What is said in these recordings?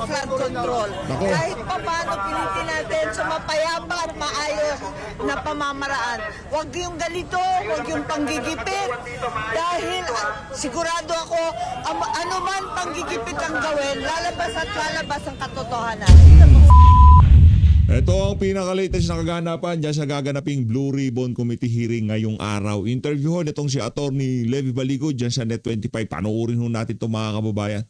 flood control. Nako. Kahit pa paano pilitin natin sa mapayapa at maayos na pamamaraan. Huwag yung ganito, huwag yung panggigipit. Dahil sigurado ako, ano man panggigipit ang gawin, lalabas at lalabas ang katotohanan. Ito ang pinaka-latest na kaganapan dyan sa gaganaping Blue Ribbon Committee hearing ngayong araw. Interviewon itong si Attorney Levy Baligo dyan sa Net25. Panoorin ho natin ito mga kababayan.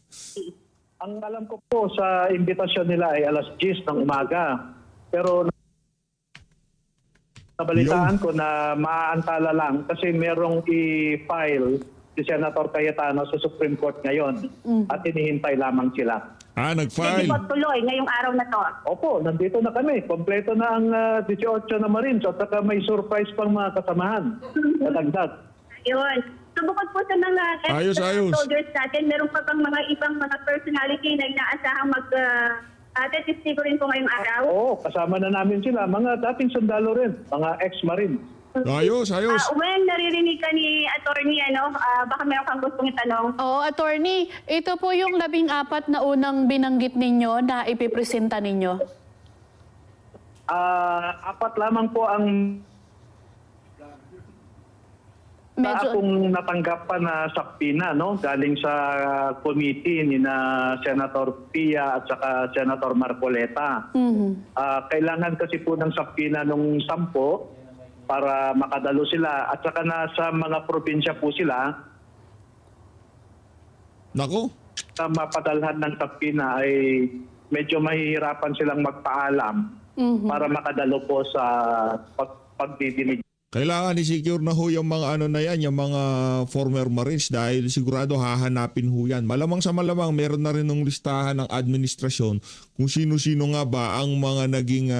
Ang alam ko po sa imbitasyon nila ay alas 10 ng umaga. Pero nabalitaan ko na maaantala lang kasi merong i-file si Senator Cayetano sa Supreme Court ngayon at hinihintay lamang sila. Hindi Nag-file. po tuloy ngayong araw na to. Opo, nandito na kami. Kompleto na ang 18 na Marines at saka may surprise pang mga kasamahan. Nadagdag. Yun. So bukod po sa mga Ayos. soldiers natin, meron pa pang mga ibang mga personality na inaasahang testigo rin po ngayong araw. Oo, kasama na namin sila. Mga dating sundalo rin, mga ex-Marine. Ayos. When naririnig ka ni attorney, baka meron kang gustong itanong. Oo, attorney, ito po yung 14 na unang binanggit ninyo na ipipresenta ninyo. Apat lamang po ang akong natanggap pa na sakpina, no? Galing sa committee ni na Senator Pia at saka Senator Marcoleta. Kailangan kasi po ng sakpina nung 10 para makadalo sila at saka nasa mga probinsya po sila. Nako. Sa mapadalhan ng sakpina ay medyo mahihirapan silang magpaalam para makadalo po sa pagdidinig. Kailangan i-secure na ho yung mga ano na yan, yung mga former Marines dahil sigurado hahanapin ho yan. Malamang sa malamang meron na rin ng listahan ng administrasyon kung sino-sino nga ba ang mga naging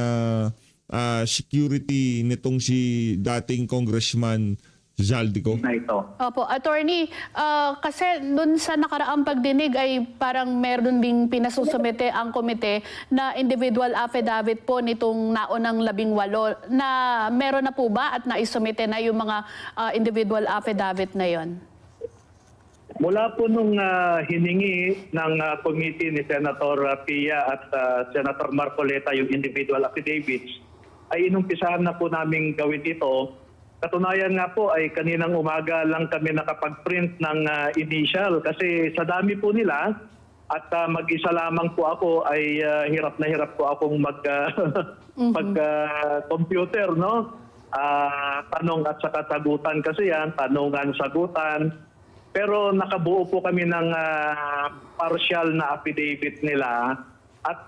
security nitong si dating Congressman Zaldico. Na ito. Opo, attorney, kasi dun sa nakaraang pagdinig ay parang meron ding pinasusumite ang komite na individual affidavit po nitong naunang 18 na meron na po ba at naisumite na yung mga individual affidavit na yon? Mula po nung hiningi ng committee ni Senator Pia at Senator Marcoleta yung individual affidavits, ay inumpisahan na po namin gawin ito. Katunayan nga po ay kaninang umaga lang kami nakapag-print ng initial kasi sa dami po nila at mag-isa lamang po ako ay hirap na hirap po akong mag-computer, no? Tanong at saka sagutan kasi yan, tanungan, sagutan. Pero nakabuo po kami ng partial na affidavit nila at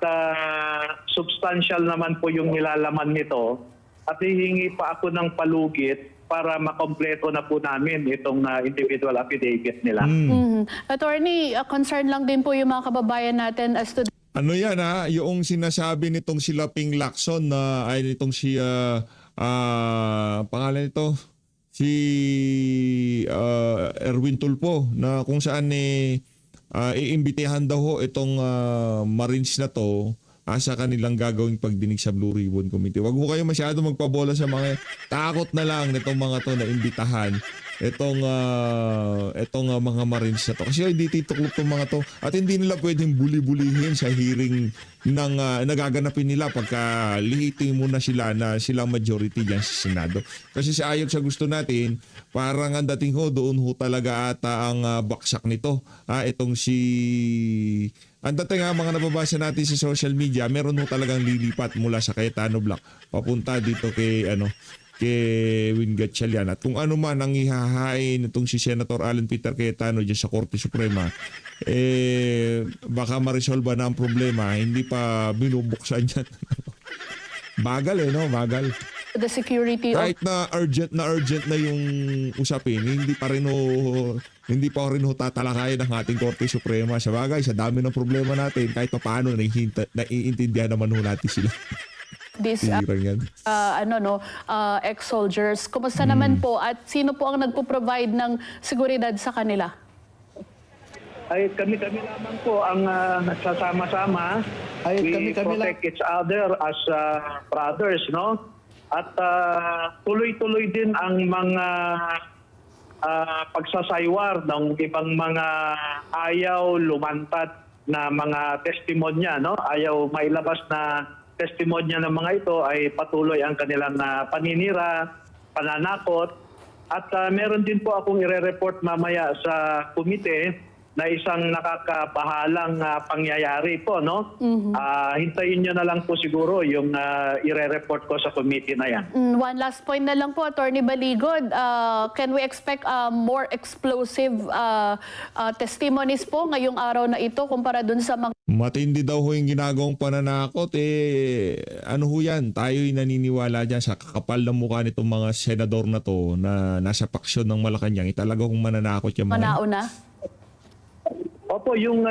substantial naman po yung nilalaman nito at hihingi pa ako ng palugit para makompleto na po namin itong individual affidavit nila. Attorney, concern lang din po yung mga kababayan natin as to Ano yan ha? Yung sinasabi nitong si Laping Lacson na ay nitong si pangalan nito si Erwin Tulfo na kung saan iimbitehan daw ho itong Marines na to sa kanilang gagawing pagdinig sa Blue Ribbon Committee. Huwag mo kayo masyado magpabola sa mga takot na lang nitong mga to na imbitahan itong mga Marines na to. Kasi hindi tituklop itong mga to at hindi nila pwedeng buli-bulihin sa hearing ng nagaganapin nila pagka lihitin muna sila na silang majority dyan sa Senado. Kasi sa ayon sa gusto natin, parang ang dating ho, doon ho talaga ata ang baksak nito. Itong si... Ang dating mga nababasa natin sa social media, meron ho talagang lilipat mula sa Cayetano Black papunta dito kay Win Gatchalian. At kung ano man ang ihahain itong si Senator Alan Peter Cayetano dyan sa Korte Suprema, baka ma-resolve na ang problema. Hindi pa binubuksan yan. Bagal no? Bagal. the security of... Kahit na urgent na yung usapin, hindi pa rin ho tatalakayin ng ating Korte Suprema. Sa bagay, sa dami ng problema natin, kahit pa paano naiintindihan naman ho natin sila. This ex-soldiers. Kumusta naman po at sino po ang nagpo-provide ng seguridad sa kanila? Ay kami lamang po ang nagsasama-sama. We protect each other as brothers, no? At tuloy-tuloy din ang mga pagsasaywar ng ibang mga ayaw lumantad na mga testimonya, no? Ayaw mailabas na testimonya ng mga ito ay patuloy ang kanilang paninira, pananakot. At meron din po akong ire-report mamaya sa komite na isang nakakabahalang pangyayari po, no? Hintayin nyo na lang po siguro yung ire-report ko sa committee na yan. One last point na lang po, Attorney Baligod. Can we expect more explosive testimonies po ngayong araw na ito kumpara dun sa mga Matindi daw ho yung ginagawang pananakot. Ano ho yan? Tayo'y naniniwala dyan sa kakapal ng mukha nitong mga senador na to na nasa paksyon ng Malacanang. Talaga kung mananakot yung mga... nauna? Opo, yung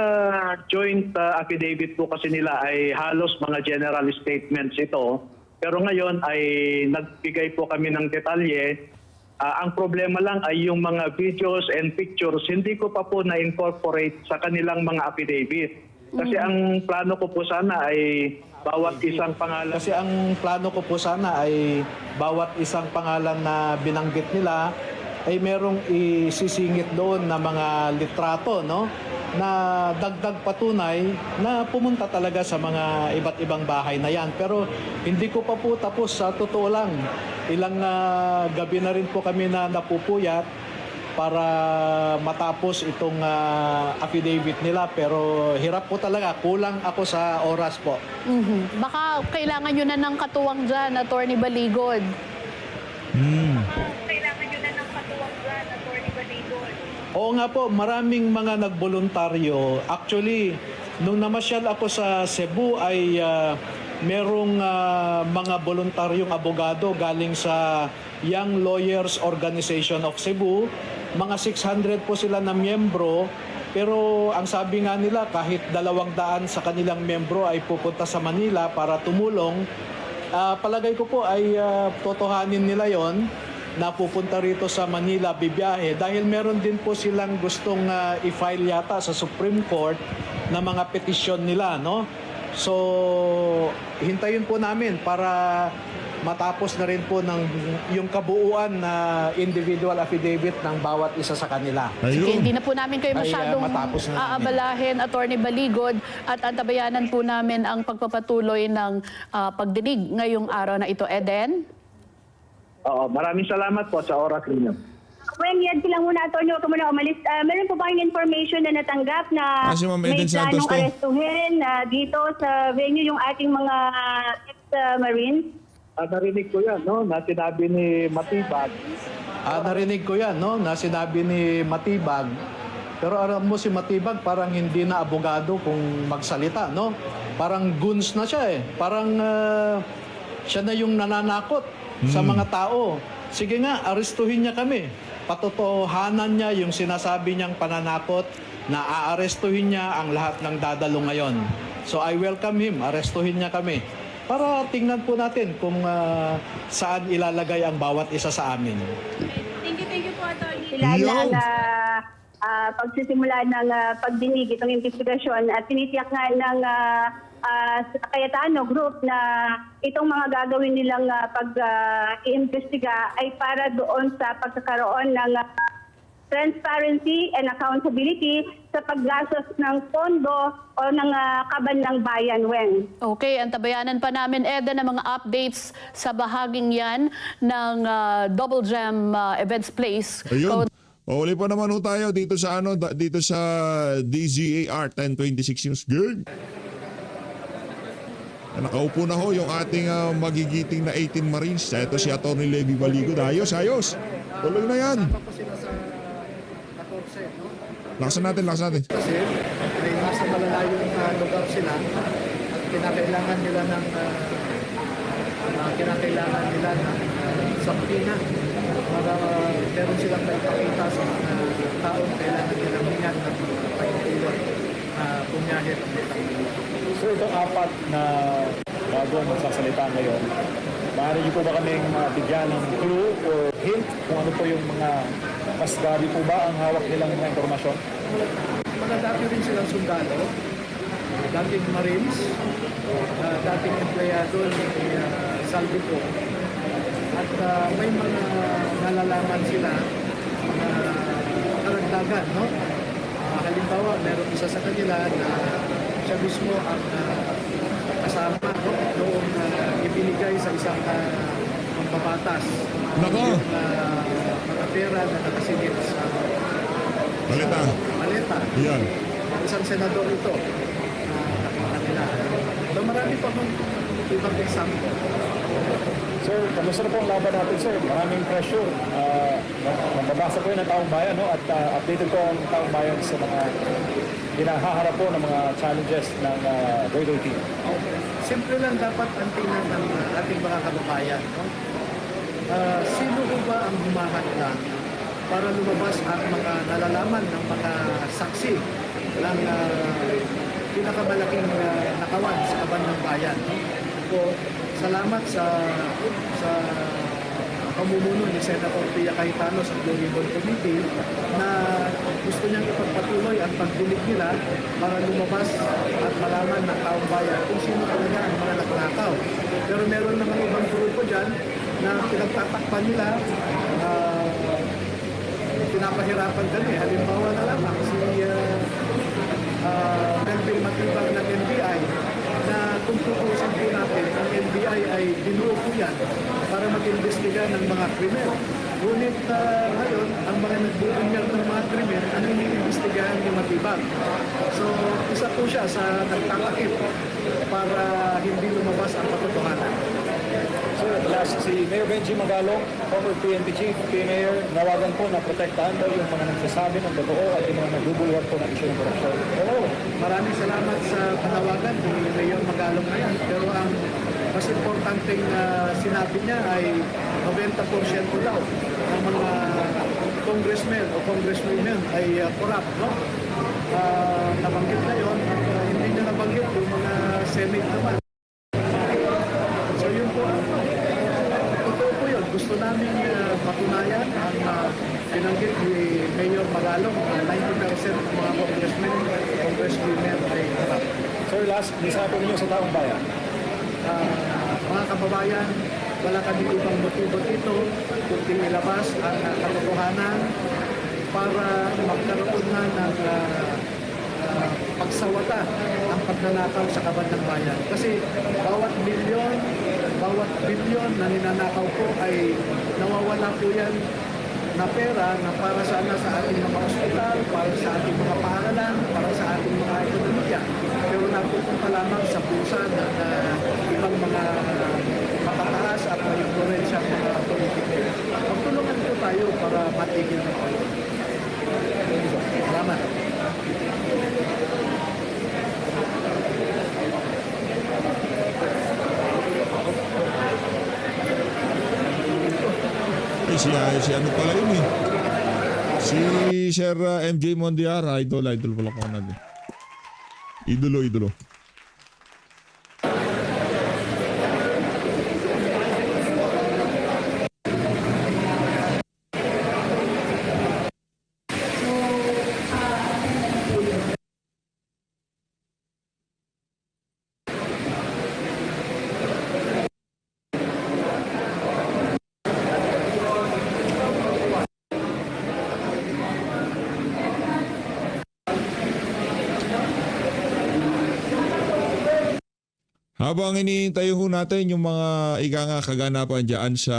joint affidavit po kasi nila ay halos mga general statements ito. Pero ngayon ay nagbigay po kami ng detalye. Ang problema lang ay yung mga videos and pictures, hindi ko pa po na-incorporate sa kanilang mga affidavit. Kasi ang plano ko po sana ay bawat isang pangalan. Kasi ang plano ko po sana ay bawat isang pangalan na binanggit nila ay merong isisingit doon na mga litrato, no? Na dagdag patunay na pumunta talaga sa mga iba't ibang bahay na yan. Pero hindi ko pa po tapos, sa totoo lang. Ilang gabi na rin po kami na napupuyat para matapos itong affidavit nila. Pero hirap po talaga, kulang ako sa oras po. Baka kailangan nyo na ng katuwang dyan, Attorney Baligod. Kailangan nyo na ng katuwang dyan, Attorney Baligod. Oo nga po, maraming mga nagboluntaryo. Actually, nung namasyal ako sa Cebu ay merong mga voluntaryong abogado galing sa Young Lawyers Organization of Cebu. Mga 600 po sila na miyembro. Pero ang sabi nga nila, kahit 200 sa kanilang miyembro ay pupunta sa Manila para tumulong, palagay ko po ay totohanin nila yon na pupunta rito sa Manila, bibiyahe, dahil meron din po silang gustong i-file yata sa Supreme Court na mga petisyon nila, no? So, hintayin po namin para matapos na rin po ng yung kabuuan na individual affidavit ng bawat isa sa kanila. Sige, Ayun. hindi na po namin kayo Ay, masyadong matapos na namin. aabalahin, Attorney Baligod, at antabayanan po namin ang pagpapatuloy ng pagdinig ngayong araw na ito. Eden? Oo, maraming salamat po sa oras ninyo. When yan lang muna, Atty. Huwag ka muna umalis. Meron po ba yung information na natanggap na Si Ma'am may Eden Santos planong to. arestuhin dito sa venue yung ating mga ex-Marines? Narinig ko yan, no? Na sinabi ni Matibag. Narinig ko yan, no? Na sinabi ni Matibag. Pero alam mo si Matibag parang hindi na abogado kung magsalita, no? Parang goons na siya eh. Parang siya na yung nananakot sa mga tao. Sige nga, arestuhin niya kami. Patotohanan niya yung sinasabi niyang pananakot na aarestuhin niya ang lahat ng dadalo ngayon. So I welcome him, arestuhin niya kami. Para tingnan po natin kung saan ilalagay ang bawat isa sa amin. Thank you po, Atty. Sila Yo! ng pagsisimula ng pagdinig itong investigasyon at tinitiyak nga ng Cayetano Group na itong mga gagawin nilang pag-iimbestiga ay para doon sa pagkakaroon ng transparency and accountability sa paggastos ng pondo o ng kaban ng bayan, Wen. Okay, antabayanan pa namin, Eden, ang mga updates sa bahaging yan ng Double Gem Events Place. Ayun. Uli pa naman ho tayo dito sa dito sa DZAR 1026 News. Good. Nakaupo na ho yung ating magigiting na 18 Marines. Ito si Atty. Levy Baligod. Ayos. Tuloy na yan. Lakasan natin. Kasi ay nasa malalayong lugar sila at kinakailangan nila ng saktina para meron silang maipakita sa mga taong kailangan nilang hingan ng pagkakilot punyahe at So itong apat na bago ang magsasalita ngayon, maaari niyo po ba kaming bigyan ng clue or hint kung ano po yung mga mas grabe po ba ang hawak nilang mga impormasyon? mga dati rin silang sundalo, dating Marines, dating empleyado ni Salvico. At may mga nalalaman sila, mga karagdagan, no? halimbawa, meron isa sa kanila na siya mismo ang kasama noong ibinigay sa isang mambabatas. Nako! Yung mga pera na nakasilip sa Balita. maleta. Yan. Isang senador ito nakita nila. So marami pa kong ibang example. Sir, kamusta na po ang laban natin, sir? Maraming pressure. Mababasa ko yun ng taong bayan, no? At updated ko ang taong bayan sa mga hinahaharap po ng mga challenges ng Voidoy team. Siyempre lang dapat ang tingnan ng ating mga kababayan. No? Sino ko ba ang humahanda para lumabas ang mga nalalaman ng mga saksi ng pinakamalaking nakawan sa kaban ng bayan. No? So, salamat sa pamumuno ni Senator Pia Cayetano sa Blue Ribbon Committee na gusto niyang ipagpatuloy ang pagdinig nila para lumabas at malaman ng taong bayan kung sino talaga ang mga nagnakaw. Pero meron naman ibang grupo dyan na pinagtatakpan nila, pinapahirapan kami. Halimbawa na lamang si Melvin Matibag ng NBI na kung tutusin po natin, ang NBI ay binuo po yan para mag-imbestiga ng mga krimen. Ngunit ngayon, ang mga nagbubunyag ng mga krimen, ang iniimbestigahan ni Matibag. So, isa po siya sa nagtatakip para hindi lumabas ang katotohanan. Sir, last si Mayor Benji Magalong, former PNP chief, Mayor, nawagan po na protektahan daw yung mga nagsasabi ng totoo at yung mga nagbubulwat po ng isyu ng korupsyon. Hello! Maraming salamat sa panawagan ni Mayor Magalong na yan. Pero ang mas importanteng sinabi niya ay 90% daw ng mga congressmen o congresswomen ay corrupt. No? Nabanggit na yun at hindi niya nabanggit yung mga Senate naman. So yun po, totoo po yun. Gusto namin patunayan ang binanggit ni Mayor Magalong na 90% ng mga congresswomen ay corrupt. Sir, last, mensahe po ninyo sa taong bayan. Mga kababayan, wala kami ibang motibo dito kundi ilabas ang katotohanan para magkaroon na ng pagsawata ang pagnanakaw sa kaban ng bayan. Kasi bawat bilyon na ninanakaw po ay nawawala po yan na pera na para sana sa ating mga ospital, para sa ating mga paaralan, para sa ating mga ekonomiya. Pero napupunta lamang sa pusa ng ibang mga matataas at may influensya ng mga politiko. Magtulungan po tayo para matigil na po. Salamat. Si ano pala yun eh. Si Sir MJ Mondiara, idol pala ko na din. Idolo. Habang iniintay ho natin yung mga kaganapan dyan sa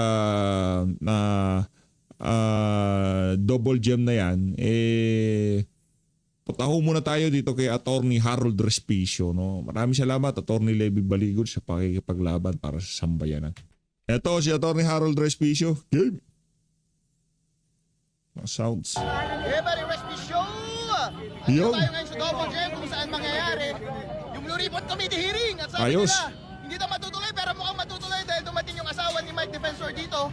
double gem na yan, putaho muna tayo dito kay Attorney Harold Respicio. No? Maraming salamat, Attorney Levi Baligod, sa pakikipaglaban para sa sambayanan. Ito si Attorney Harold Respicio. Game! Sounds. Everybody Respicio! Yo! Tayo ngayon sa double gem kung saan mangyayari yung Blue Ribbon Committee hearing. At sabi Ayos. nila, hindi ito matutuloy pero mukhang matutuloy dahil dumating yung asawa ni Mike Defensor dito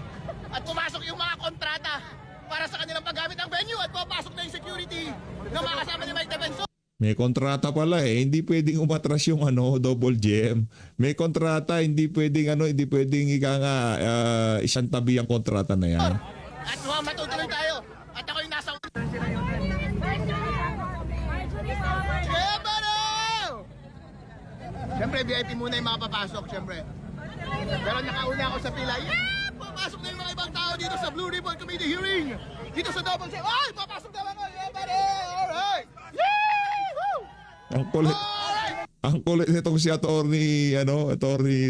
at pumasok yung mga kontrata para sa kanilang paggamit ng venue at papasok na yung security na mga kasama ni Mike Defensor. May kontrata pala eh. Hindi pwedeng umatras yung double gem. May kontrata, hindi pwedeng isang tabi ang kontrata na yan. At mukhang matutuloy tayo. At ako yung nasa... Siyempre, VIP muna yung mga papasok, siyempre. Pero nakauna ako sa pila. Yeah! Papasok na yung mga ibang tao dito sa Blue Ribbon Committee hearing. Dito sa double gem. Ay! Papasok na lang ako! Yeah, buddy! Alright! Yeah! Ang kulit nitong si Atty.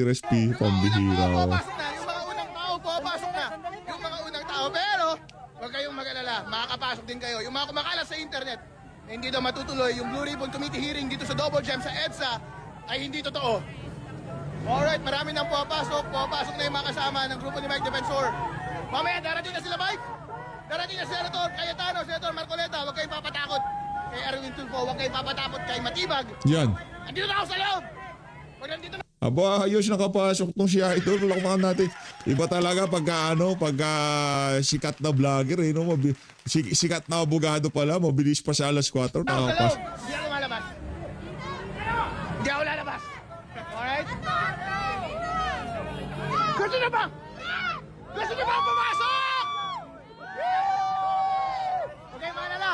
Respi, pambihira. Papasok na, yung mga unang tao, papasok na. Yung mga unang tao, pero huwag kayong mag-alala, makakapasok din kayo. Yung mga kumakalat sa internet, na hindi daw matutuloy, yung Blue Ribbon Committee hearing dito sa Double Gem sa EDSA, ay hindi totoo. Alright, marami nang papasok na yung mga kasama ng grupo ni Mike Defensor. Mamaya, darating na sila, Mike. Darating na si Senator Cayetano, Senator Marcoleta, huwag kayong papatakot. Kay Erwin Tulfo, huwag kayong papatakot kay Matibag. Yan. Andito na ako sa loob. Pag nandito na Aba, ayos nakapasok tong si Idol. Lakmakan natin. Iba talaga pagka sikat na vlogger, no? Sikat na abogado pala, mabilis pa sa alas 4. ako sa loob. Hindi ako lumalabas. Hindi ako lalabas. Alright? Gusto na ba? Gusto na ba pumasok? Okay, maalala.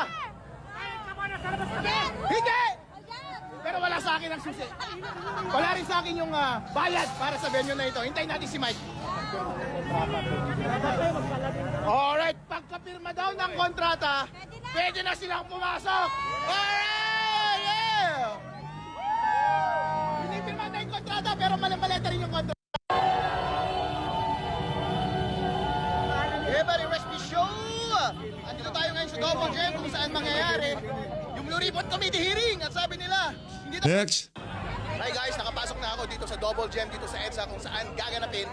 Hindi! Pero wala sa akin ang susi. Wala rin sa akin yung bayad para sa venue na ito. Hintayin natin si Mike. Alright, pagkapirma daw ng kontrata, pwede na silang pumasok. Alright! Yeah! Pinipirma na yung kontrata pero malamaleta rin yung kontrata. Everybody rest be show! Andito tayo ngayon sa Double Gem kung saan mangyayari yung Blue Ribbon Committee hearing at sabi nila, hindi na... Next. Hi guys, nakapasok na ako dito sa Double Gem dito sa EDSA kung saan gaganapin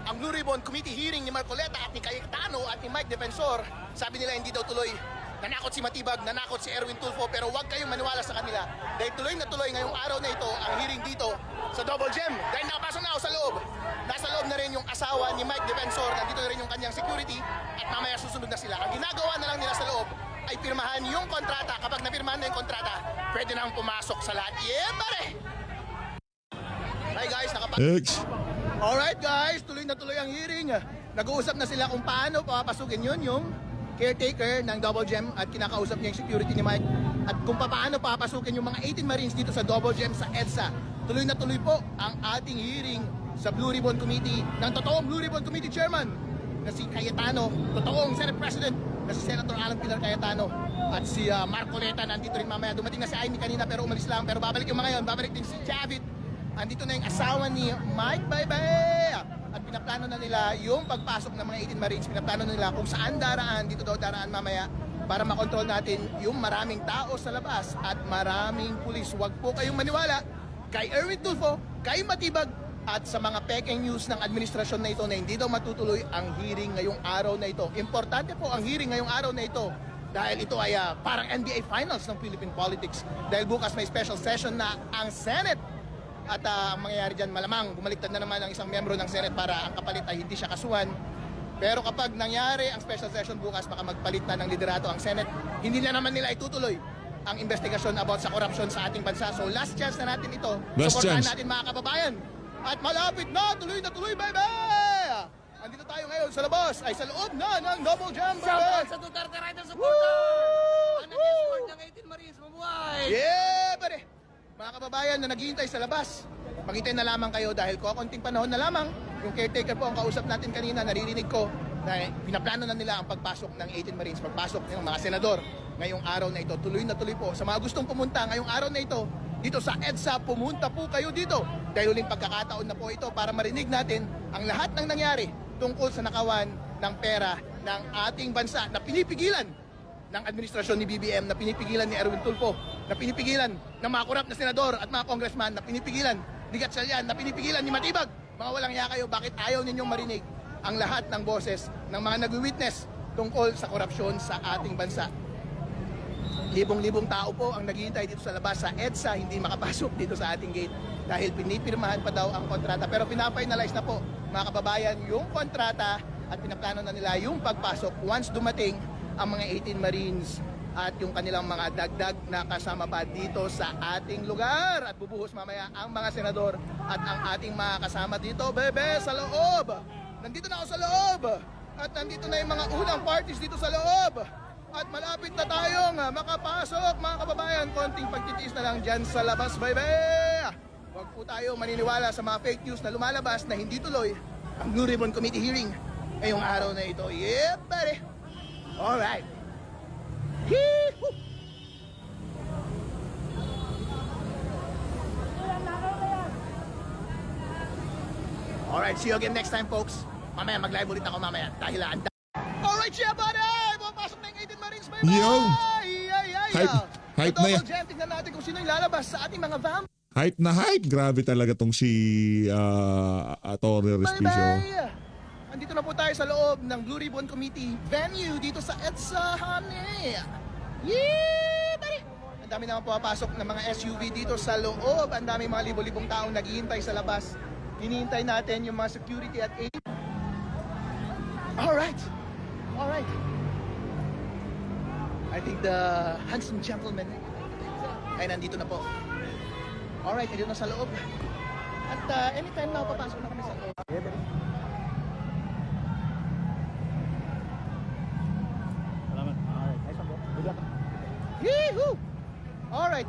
ang Blue Ribbon Committee hearing ni Marcoleta at ni Cayetano at ni Mike Defensor. Sabi nila hindi daw tuloy. Nanakot si Matibag, nanakot si Erwin Tulfo, pero huwag kayong maniwala sa kanila. Dahil tuloy na tuloy ngayong araw na ito ang hearing dito sa Double Gem. Dahil nakapasok na ako sa loob. Nasa loob na rin yung asawa ni Mike Defensor, nandito na rin yung kanyang security at mamaya susunod na sila. Ang ginagawa na lang nila sa loob ay pirmahan yung kontrata. Kapag napirmahan na yung kontrata, pwede nang pumasok sa lahat. Yeah, pare! Hi guys, Next. Alright guys, tuloy na tuloy ang hearing. Nag-uusap na sila kung paano papasukin yun yung caretaker ng Double Gem at kinakausap niya yung security ni Mike at kung paano papasukin yung mga 18 Marines dito sa Double Gem sa EDSA. Tuloy na tuloy po ang ating hearing sa Blue Ribbon Committee ng totoong Blue Ribbon Committee Chairman na si Cayetano, totoong Senate President na si Senator Alan Pilar Cayetano at si Marcoleta nandito rin mamaya. Dumating na si Amy kanina pero umalis lang, pero babalik yung mga yon. Babalik din si Javit. Andito na yung asawa ni Mike Baybay at pinaplano na nila yung pagpasok ng mga 18 Marines. Pinaplano na nila kung saan daraan, dito daw daraan mamaya para makontrol natin yung maraming tao sa labas at maraming pulis. Huwag po kayong maniwala kay Erwin Tulfo, kay Matibag at sa mga peking news ng administrasyon na ito na hindi daw matutuloy ang hearing ngayong araw na ito. Importante po ang hearing ngayong araw na ito dahil ito ay parang NBA Finals ng Philippine politics. Dahil bukas may special session na ang Senate. At ang mangyayari dyan, malamang bumaliktad na naman ang isang miyembro ng Senate para ang kapalit ay hindi siya kasuhan. Pero kapag nangyari ang special session bukas, baka magpalit na ng liderato ang Senate, hindi na naman nila itutuloy ang investigasyon about sa korupsyon sa ating bansa. So last chance na natin ito. Last Supportahan chance. natin mga kababayan. At malapit na tuloy, baby! Andito tayo ngayon sa labas, ay sa loob na ng Double Gem, baby! Sa Duterte Rider Supporter! Ang nag-escort ng 18 Marines, mabuhay! Yeah, pare! Mga kababayan na naghihintay sa labas, maghintay na lamang kayo dahil konting panahon na lamang. Yung caretaker po ang kausap natin kanina, naririnig ko na pinaplano na nila ang pagpasok ng 18 Marines, pagpasok ng mga senador ngayong araw na ito. Tuloy na tuloy po. Sa mga gustong pumunta ngayong araw na ito, dito sa EDSA, pumunta po kayo dito. Dahil uling pagkakataon na po ito para marinig natin ang lahat ng nangyari tungkol sa nakawan ng pera ng ating bansa na pinipigilan ng administrasyon ni BBM, na pinipigilan ni Erwin Tulfo, na pinipigilan ng mga korap na senador at mga congressman, na pinipigilan ni Gatchalian, na pinipigilan ni Matibag. Mga walang hiya kayo, bakit ayaw ninyong marinig ang lahat ng boses ng mga nag-witness tungkol sa korupsyon sa ating bansa? Libong-libong tao po ang naghihintay dito sa labas sa EDSA, hindi makapasok dito sa ating gate dahil pinipirmahan pa daw ang kontrata. Pero pinafinalize na po, mga kababayan, yung kontrata at pinaplano na nila yung pagpasok once dumating ang mga 18 Marines at yung kanilang mga dagdag na kasama pa dito sa ating lugar. At bubuhos mamaya ang mga senador at ang ating mga kasama dito, bebe, sa loob. Nandito na ako sa loob. At nandito na yung mga unang parties dito sa loob. At malapit na tayong makapasok, mga kababayan. Konting pagtitiis na lang dyan sa labas, bebe. Huwag po tayo maniniwala sa mga fake news na lumalabas na hindi tuloy ang Blue Ribbon Committee hearing ngayong araw na ito. Yeah, buddy. Alright. Alright, see you again next time, folks. Mamaya, mag-live ulit ako mamaya. Dahil Alright, siya, buddy! Pumapasok na yung 18 Marines. Bye-bye! Yo! Hype na yan. Double jam, tignan natin kung sino yung lalabas sa ating mga vamp. Hype na hype. Grabe talaga tong si Atty. Respicio. Bye-bye! Andito na po tayo sa loob ng Blue Ribbon Committee venue dito sa EDSA, honey. Yeah, buddy! Ang dami naman pumapasok ng mga SUV dito sa loob. Ang dami mga libo-libong taong naghihintay sa labas. Hinihintay natin yung mga security at aid. Alright. Alright. I think the handsome gentleman ay nandito na po. Alright, nandito na sa loob. At anytime na papasok na kami sa loob. Yee-hoo! Alright.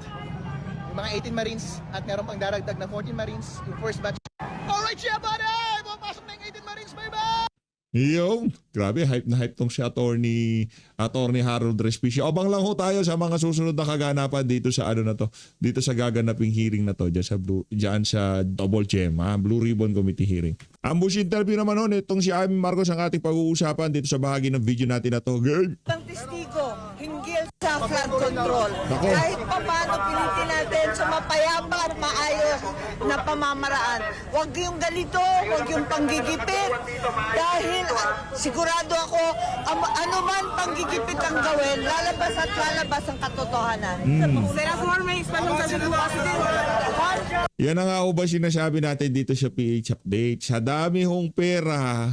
Yung mga 18 Marines at meron pang daragdag na 14 Marines, yung first batch. Alright, siya, buddy! Pumapasok na yung 18 Marines, bye-bye! Yo, grabe, hype na hype tong si Atty. Harold Respicio. Abang lang ho tayo sa mga susunod na kaganapan dito sa dito sa gaganaping hearing na to diyan sa Double Gem, Blue Ribbon Committee hearing. Ambush interview naman ho itong si Amy Marcos ang ating pag-uusapan dito sa bahagi ng video natin na to. Girl, Ang testigo, hinggil sa flood control. Nako. Kahit pa paano pilitin natin sa mapayapa at maayos na pamamaraan. Huwag yung ganito, huwag yung panggigipit. Dahil sigurado ako, ano man panggigipit ang gawin, lalabas at lalabas ang katotohanan. Senator, may ispanong sasabihin kasi din. yan na nga ho ba sinasabi natin dito sa PH Update. Sa dami hong pera,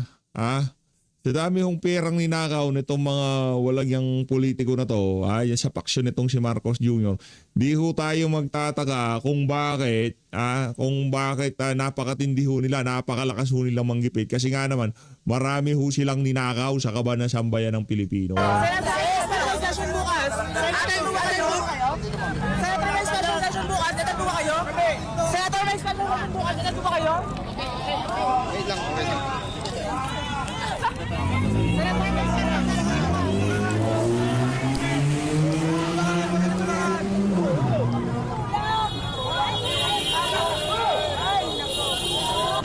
sa dami hong perang ninakaw nitong mga walagyang politiko na to, sa paksyon nitong si Marcos Jr., di ho tayo magtataka kung bakit, napakatindi ho nila, napakalakas ho nilang manggipit. Kasi nga naman, marami ho silang ninakaw sa kaban ng sambayan ng Pilipino. Senator, may session bukas. Senator, may special session bukas. Dito po kayo? Senator, may special session bukas. Dito po kayo?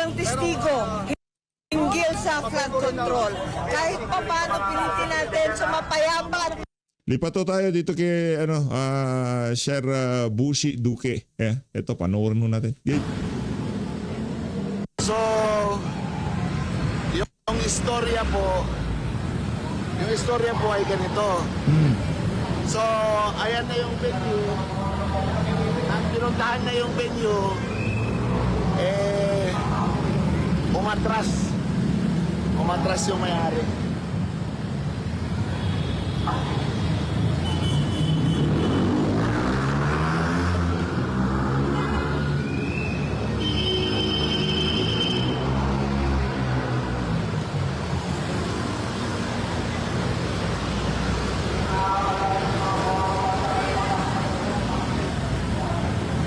Ang testigo, hinggil sa flood control. Kahit pa paano pilitin natin sa mapayapa at Lipat to tayo dito kay Sir Bushi Duque. Ito, panoorin mo natin. Game. So, yung istorya po ay ganito. So, ayan na yung venue. Ang pinuntahan na yung venue, umatras yung may-ari.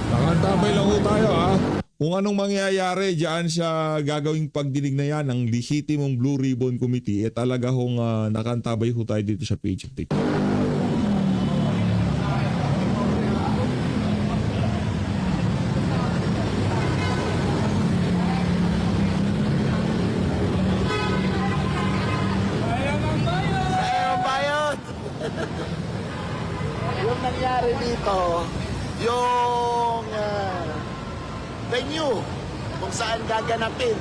Nakantambay lang ho tayo kung anong mangyayari dyan sa gagawing pagdinig na yan ng lehitimong Blue Ribbon Committee, talaga hong nakantabay ho tayo dito sa page update. Ayun, bayot! Yung nangyari dito, yung venue kung saan gaganapin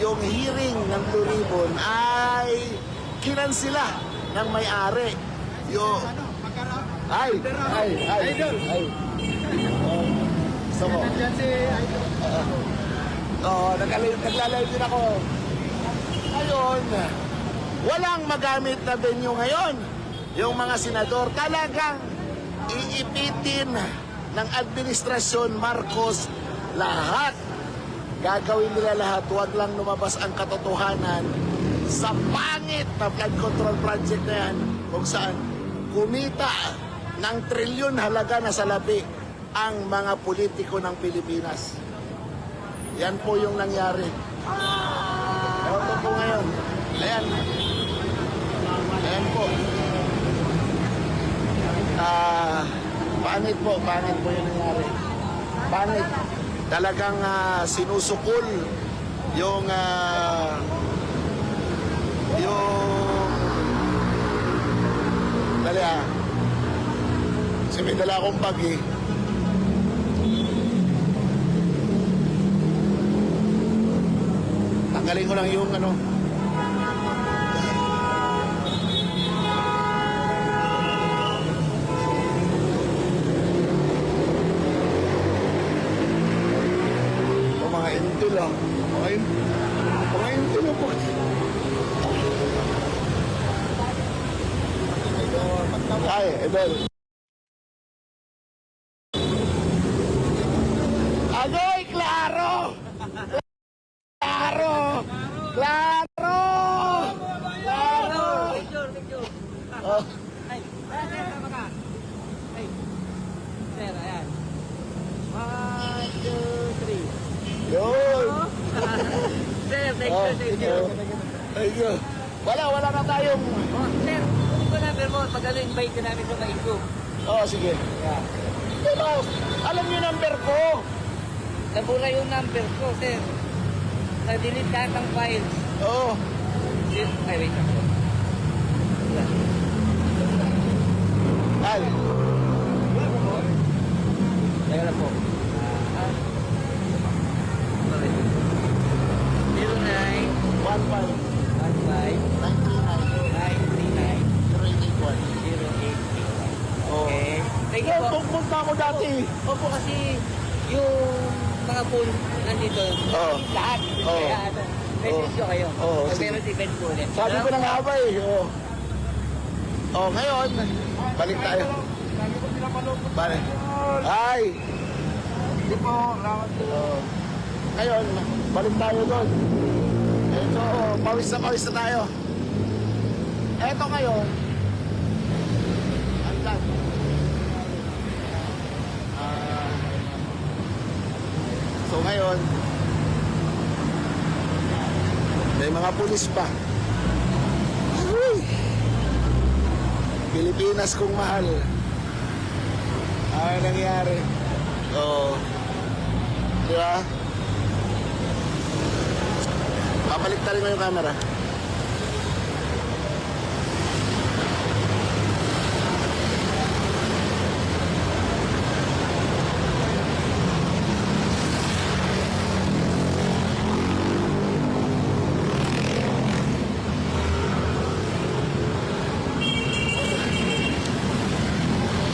yung hearing ng Blue Ribbon ay kinansila ng may-ari. Yung... Ay! Gusto mo? Naglalive din ako. Ngayon, walang magamit na venue ngayon. Yung mga senador talagang iipitin ng administrasyon Marcos lahat. Gagawin nila lahat. Huwag lang lumabas ang katotohanan sa pangit na flood control project na yan kung saan kumita ng trilyon halaga na salapi ang mga politiko ng Pilipinas. Yan po yung nangyari. Ewan po ngayon. Ayan. Ayan po. Pangit po yung nangyari. Pangit. Talagang sinusukol yung dali kasi may dala akong bag eh. Tanggalin ko lang yung ano. Mga intil lang. Mga intil lang po. Ay, Edel. Agoy, klaro! Klaro! Klaro! Klaro! Oh. Sir, ayan. 1, 2, 3. Yun! Sir, thank Oh, you, thank you. Thank you. Wala na tayong... Oh, sir, kunin ko number mo. Pag ano, invite ka namin sa Maigo. Oh, sige. Pero, alam niyo number ko. Nabura yung number ko, sir. Na-delete lahat ng files. Oo. Sir, ay, wait lang. Ay. Teka lang po. 09 15 15 939 939 0881. 0881. Okay. Thank you po. Punta ako dati. Opo, kasi yung mga phone nandito, Oo. lahat. Oo. Kaya ano, message ko kayo. Oo, Pag sige. meron event po ulit. Sabi ko na nga ba eh. Oh. Oh, ngayon, balik tayo. Balik. Ay! Hindi po, oh. Ngayon, balik tayo doon. Ito, pawis na tayo. Eto ngayon, andan. So ngayon, may mga pulis pa. Uy! Pilipinas kong mahal. Ano nangyari? Oo. Di ba? Babalik tayo mo yung camera.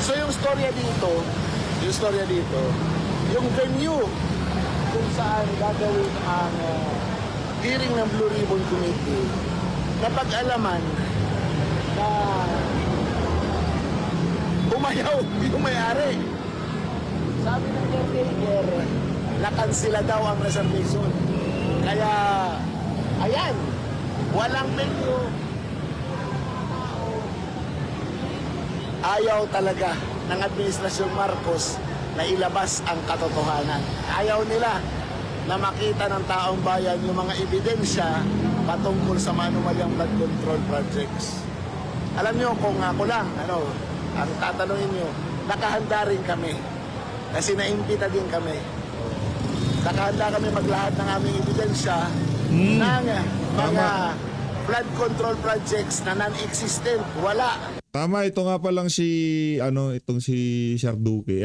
So yung storya dito, yung venue kung saan gagawin ang hearing ng Blue Ribbon Committee, napag-alaman na umayaw yung may-ari. Sabi ng caretaker, nakansila daw ang reservation. Kaya, ayan, walang venue. Ayaw talaga ng Administrasyon Marcos na ilabas ang katotohanan. Ayaw nila na makita ng taong bayan yung mga ebidensya patungkol sa manumalyang blood control projects. Alam nyo, kung ako lang, ang tatanungin nyo, nakahanda rin kami. Kasi naimbita din kami. Nakahanda kami maglahat ng aming ebidensya ng mga flood control projects na non-existent. Wala. Tama, ito nga pa lang itong si Sir Duque.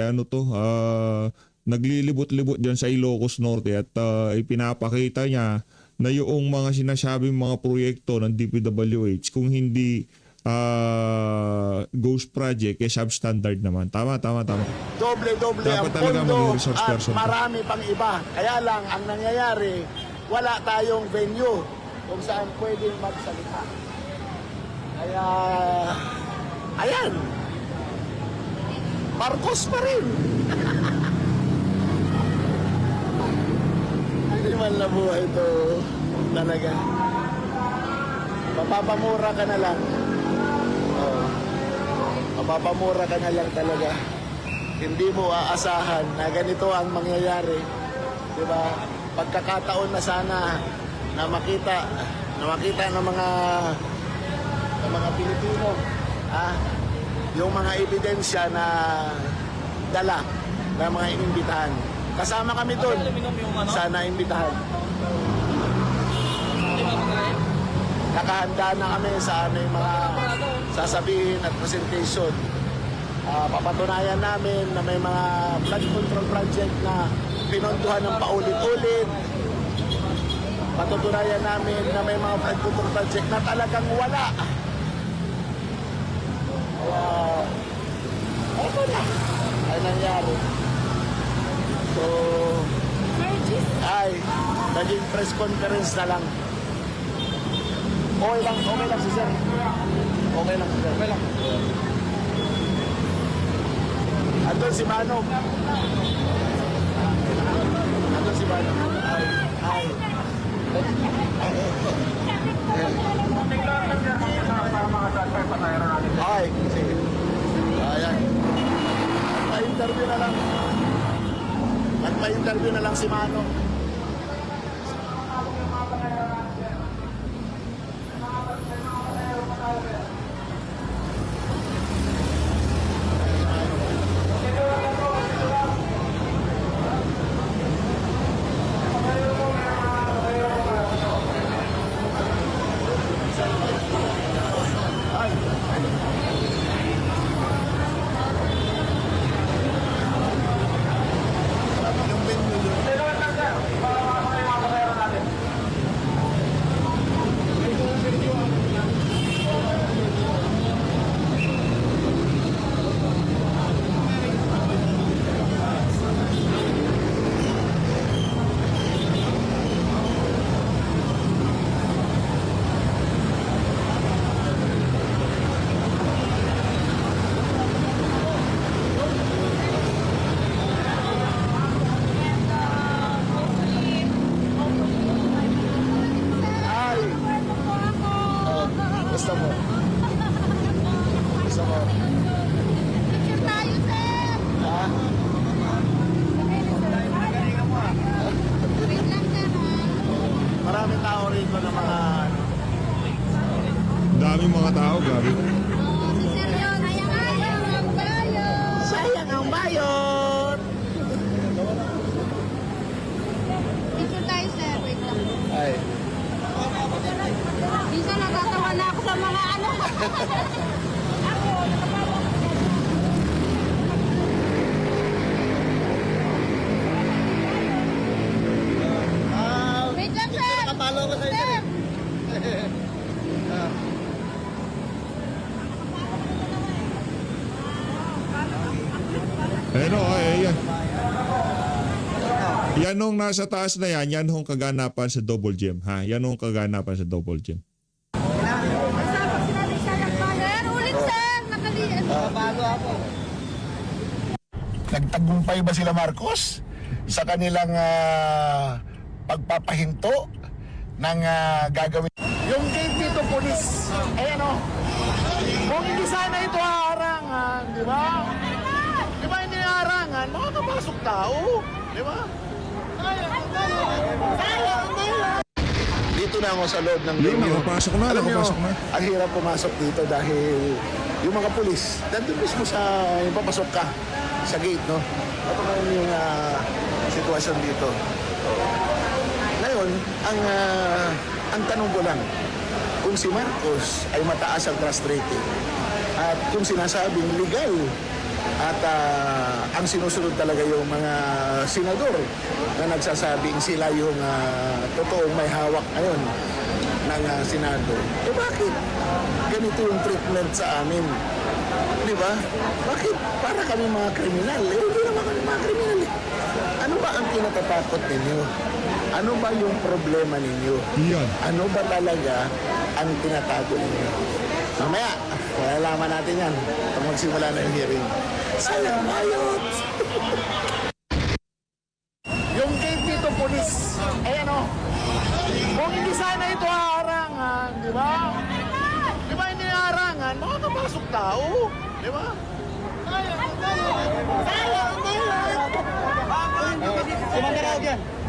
Naglilibot-libot dyan sa Ilocos Norte at ipinapakita niya na yung mga sinasabing mga proyekto ng DPWH, kung hindi ghost project, substandard naman. Tama. Doble-doble ang Dapat talaga maging pondo resource at person. marami pang iba. Kaya lang, ang nangyayari, wala tayong venue kung saan pwedeng magsalita. Kaya, ayan, Marcos pa rin. Hindi man na buhay ito talaga. Mapapamura ka na lang. Oh. Mapapamura ka na lang talaga. Hindi mo aasahan na ganito ang mangyayari. Diba? Pagkakataon na sana na makita ng mga Pilipino yung mga ebidensya na dala ng mga inimbitahan. Kasama kami doon. Sana imbitahan. nakahanda na kami sa aming mga sasabihin at presentation. Papatunayan namin na may mga flood control project na pinondohan ng paulit-ulit. Patutunayan namin na may mga flood control project na talagang wala. Ito na ay nangyari. So, ay, naging press conference na lang. Okay lang si sir. Okay lang si sir. Okay lang. Andun si Manong. Andun si Manong. Ay. Ay, sige. Ayan. Pa-interview na lang. Nagpa-interview na lang si Manong. Gusto mo? Gusto mo? Picture tayo, sir! Ha? Wait lang, sir, ha? Maraming tao rito na mga Daming mga tao, gabi. Si sir yun, sayang ang bayan! sayang ang bayon. Picture tayo, sir. Wait lang. Ay, Minsan natatawa na ako sa mga ano. Wait lang, sir! nakapalo ko sa'yo. Sir! Ayun o, ayan. Yan nung nasa taas na yan hong kaganapan sa Double Gem. Ha? Yan hong kaganapan sa Double Gem. Sir, ulit, sir! Nakalian. Nagtagumpay ba sila Marcos sa kanilang pagpapahinto ng gagawin? Yung gate dito, police. Ayan o. Kung hindi sana ito harangan, di ba? Di ba hindi harangan? Makakapasok tao. Di ba? Dito na ako sa loob ng Yun, venue. nakapasok na, Alam nakapasok nyo, na. ang hirap pumasok dito dahil yung mga pulis, nandun mismo sa yung papasok ka sa gate, no? Ito ngayon yung sitwasyon dito. Ngayon, ang tanong ko lang, kung si Marcos ay mataas ang trust rating at kung sinasabing legal at ang sinusunod talaga yung mga senador na nagsasabing sila yung totoong may hawak ngayon ng Senado, eh bakit ganito yung treatment sa amin? Di ba? Bakit para kami mga kriminal? Eh, hindi naman kami mga kriminal. Ano ba ang kinatatakot ninyo? Ano ba yung problema ninyo? Yan. Ano ba talaga ang tinatago ninyo? Mamaya, malalaman natin yan pag magsimula na yung hearing. Sayang ayot! Yung gate dito, police. Ayan o. Kung hindi sana ito harangan, di ba? Di ba hindi harangan? Makakapasok tao. Di ba?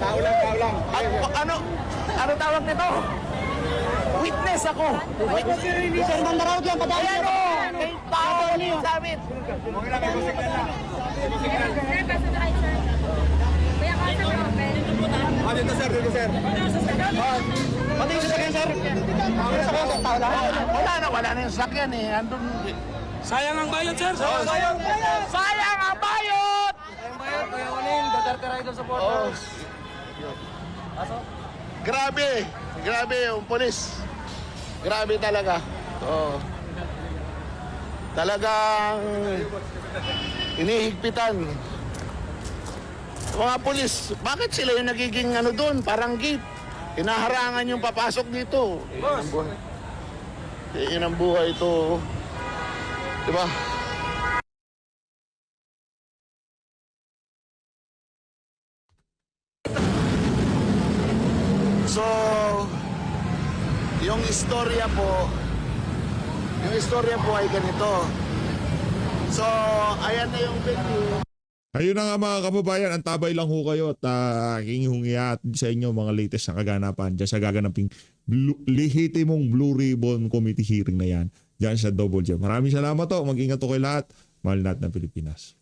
Tao lang. Ano tawag nito? Witness ako. Witness ni Sir Mandaraw dyan. Ayan o. May tao sa amin. Dito, sir. Pati yung sasakyan, sir. Wala na yung sasakyan eh. Andun. Sayang ang bayot, sir. Sayang ang bayot! Kuya Oning, Duterte Rider supporters. Grabe yung polis. Grabe talaga. Talagang inihigpitan. Mga polis, bakit sila yung nagiging doon, parang gate? Hinaharangan yung papasok dito. Yun ang buhay ito. Diba? So, yung istorya po ay ganito. So, ayan na yung venue. Ayun na nga mga kababayan, ang tabay lang ho kayo at aking hungihat sa inyo mga latest na kaganapan dyan sa gaganaping lehitimong Blue Ribbon Committee hearing na yan dyan sa Double J. Maraming salamat to. Mag-ingat to kayo lahat. Mahal natin ng Pilipinas.